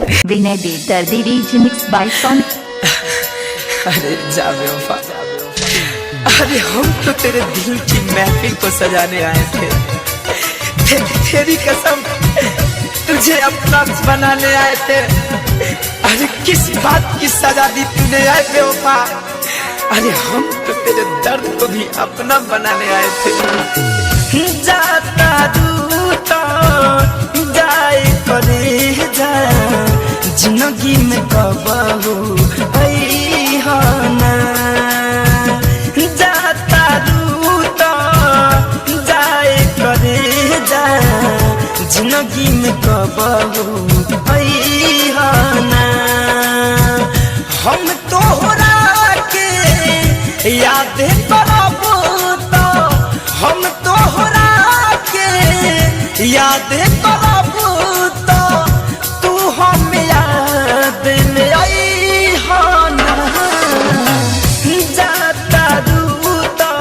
Vinay Bedardi remix by song. अरे जा बेवफा, अरे हम तो तेरे दिल की महफिल को सजाने आए थे। तेरी कसम, तुझे अपना बनाने आए थे। अरे किस बात की सजा दी तूने आए बेवफा। अरे हम तो तेरे दर्द को भी अपना बनाने आए थे। जाता दूता जाए करे जा, जिंदगी में कबहू ना। जाता दूता जाए करे जा, जिंदगी में कबहू ना। हम तोहरा के याद करब तो, हम तोहरा के याद करब तो, तू हम याद में ना। जाता दूता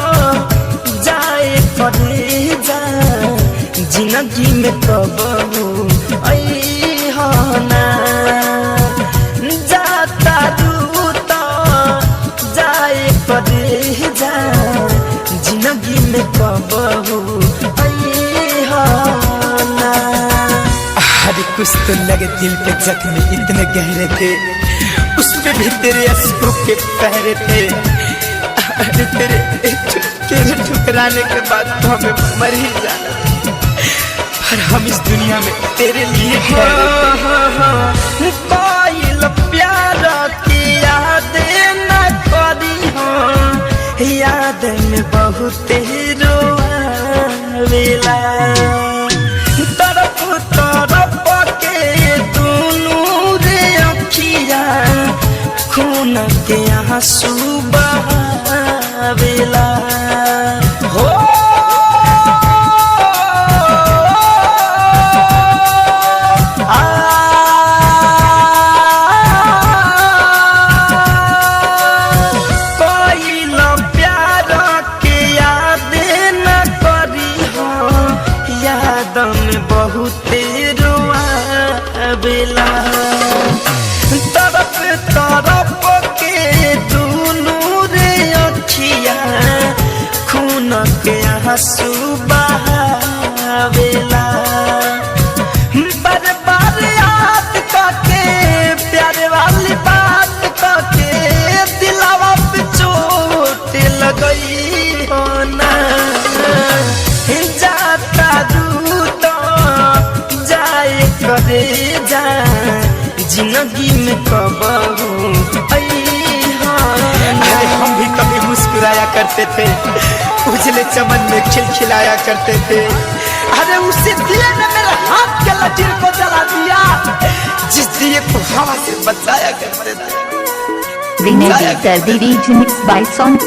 जाए करे जा, जिंदगी में कबहू ना। जाता दूता जाए करे जा, जिंदगी में कबहू ना। अरे कुछ तो लगे दिल पे जख्म इतने गहरे थे, उसमें भी तेरे अश्कों के पहरे थे। अरे तेरे ठुकराने के बाद तो हमें मर ही जाना, पर हम इस दुनिया में तेरे लिए कोई प्यार की याद न करी हो, याद में बहुत रोवेला। तरफ तरफ के दोनों रे अखिया, खून के आंसू बहावेला। हो बहुत रोवेला। तरफ तरफ के दोनों रे अखिया, खून के आंसू बहावेला। बार बार याद करके प्यार वाली बात करके, दिलावा पे चोट लगई हो ना। जाता दूता जाए करे जा, जिंदगी में कबहू अरे हम भी कभी मुस्कुराया करते थे, उजले चमन में खिलखिलाया करते थे। अरे उसी दिए ने मेरे हाथ के लकीर को जला दिया, जिस दिए को हवा से बचाया करते थे। Vinay Bedardi remix by song.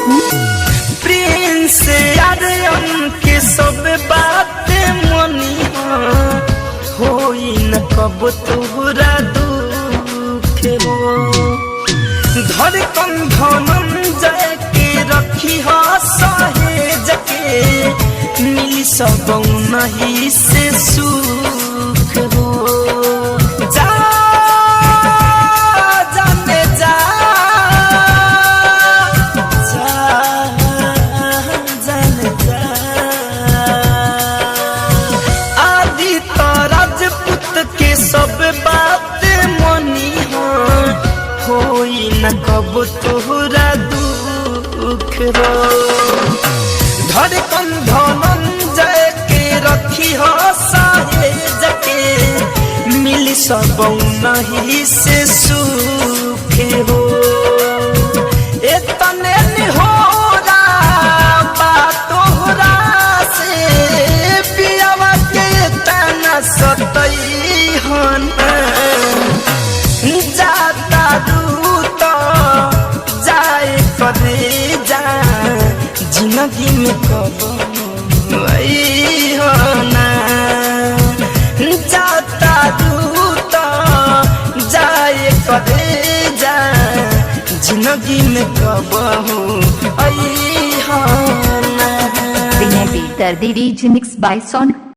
Prince Aryan के सब बात मनी होई न कब तोहरा दुख हो। धड़कन धनंजय के रखी हो सहेज के, मिली सब नहीं से सुख हो। जा जाने जा, सब बात मनी होई न कब तोहरा दुख हो। धड़कन धनंजय के रखी हो सहेज के, मिली सब नहीं से सुख हो। इतने निहोरा बात तोहरा से, पियावा के तना सतई जाता दूता जाए करे जा, जिंदगी में कबहू ना। जाता दूता जाए करे जा, जिंदगी में कबहू ना। विनय बेदर्दी रीमिक्स बाय सॉन्ग।